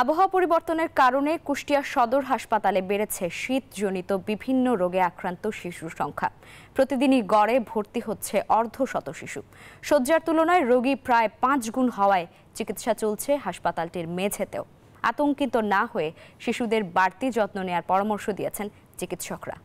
আবহাওয়া পরিবর্তনের কারণে কুষ্টিয়া সদর হাসপাতালে বেড়েছে শীতজনিত বিভিন্ন রোগে আক্রান্ত শিশুর সংখ্যা। প্রতিদিনই গড়ে ভর্তি হচ্ছে অর্ধশত শিশু। শয্যার তুলনায় রোগী প্রায় 5 গুণ হওয়ায় চিকিৎসা চলছে হাসপাতালটির মেঝেতেও। আতঙ্কিত না হয়ে শিশুদের বাড়তি যত্ন নেওয়ার পরামর্শ দিয়েছেন চিকিৎসকরা।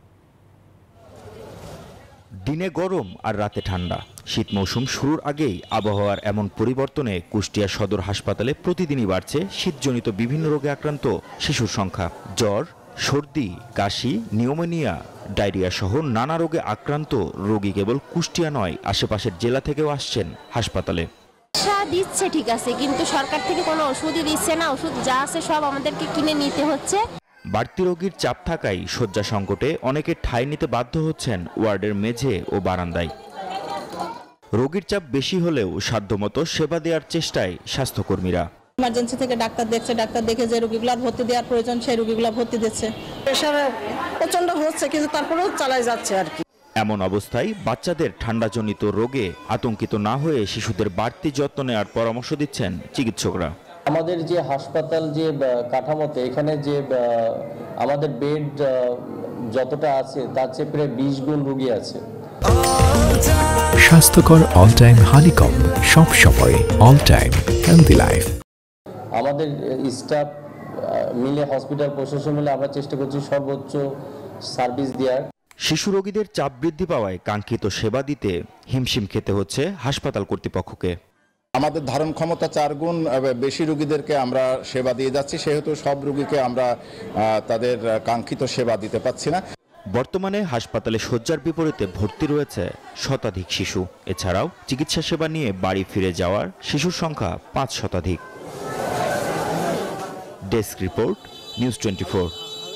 দিনে গরম আর রাতে ঠান্ডা। শীত মৌসুম শুরুর আগেই আবহাওয়ার এমন পরিবর্তনে কুষ্টিয়া সদর হাসপাতালে প্রতিদিনই বাড়ছে শীতজনিত বিভিন্ন রোগে আক্রান্ত শিশুর সংখ্যা। জ্বর, সর্দি, কাশি, নিউমোনিয়া, ডায়রিয়া সহ নানা রোগে আক্রান্ত রোগী কেবল কুষ্টিয়া নয়, আশেপাশের জেলা থেকেও আসছেন হাসপাতালে। দিচ্ছে ঠিক আছে, কিন্তু সরকার থেকে কোনো ওষুধই দিচ্ছে না। ওষুধ যা আছে সব আমাদেরকে কিনে নিতে হচ্ছে। বাড়তি রোগীর চাপ থাকায় শয্যা সংকটে অনেকে ঠাঁই নিতে বাধ্য হচ্ছেন ওয়ার্ডের মেঝে ও বারান্দায়। রোগীর চাপ বেশি হলেও সাধ্যমতো সেবা দেওয়ার চেষ্টায় স্বাস্থ্যকর্মীরা। ইমার্জেন্সি থেকে ডাক্তার দেখছে, ডাক্তার দেখে যে রোগীগুলো ভর্তি দেওয়ার প্রয়োজন সেই রোগীগুলো ভর্তি দিচ্ছে। প্রেশার প্রচন্ড হচ্ছে, কিন্তু তারপরেও চালাই যাচ্ছে আর কি। এমন অবস্থায় বাচ্চাদের ঠান্ডাজনিত রোগে আতঙ্কিত না হয়ে শিশুদের বাড়তি যত্ন নেওয়ার পরামর্শ দিচ্ছেন চিকিৎসকরা। আমাদের যে হাসপাতাল যে কাঠামোতে এখানে যে আমাদের বেড যতটা আছে তার চেয়ে প্রায় 20 গুণ রোগী আছে। স্বাস্থ্যকর অল টাইম হানিকম, সব সময় অল টাইম হেলদি লাইফ। আমাদের স্টাফ মিলে, হসপিটাল প্রশাসন মিলে আমরা চেষ্টা করছি সর্বোচ্চ সার্ভিস দেওয়ার। শিশু রোগীদের চাপ বৃদ্ধি পাওয়ায় কাঙ্ক্ষিত সেবা দিতে হিমশিম খেতে হচ্ছে হাসপাতাল কর্তৃপক্ষকে। আমাদের ধারণ ক্ষমতা 4 গুণ বেশি রোগীদেরকে আমরা সেবা দিয়ে যাচ্ছি, সেহেতু সব রোগীকে আমরা তাদের কাঙ্ক্ষিত সেবা দিতে পারছি না। বর্তমানে হাসপাতালে শয্যার বিপরীতে ভর্তি রয়েছে শতাধিক শিশু। এছাড়াও চিকিৎসা সেবা নিয়ে বাড়ি ফিরে যাওয়ার শিশুর সংখ্যা 5 শতাধিক। Desk report, news 24।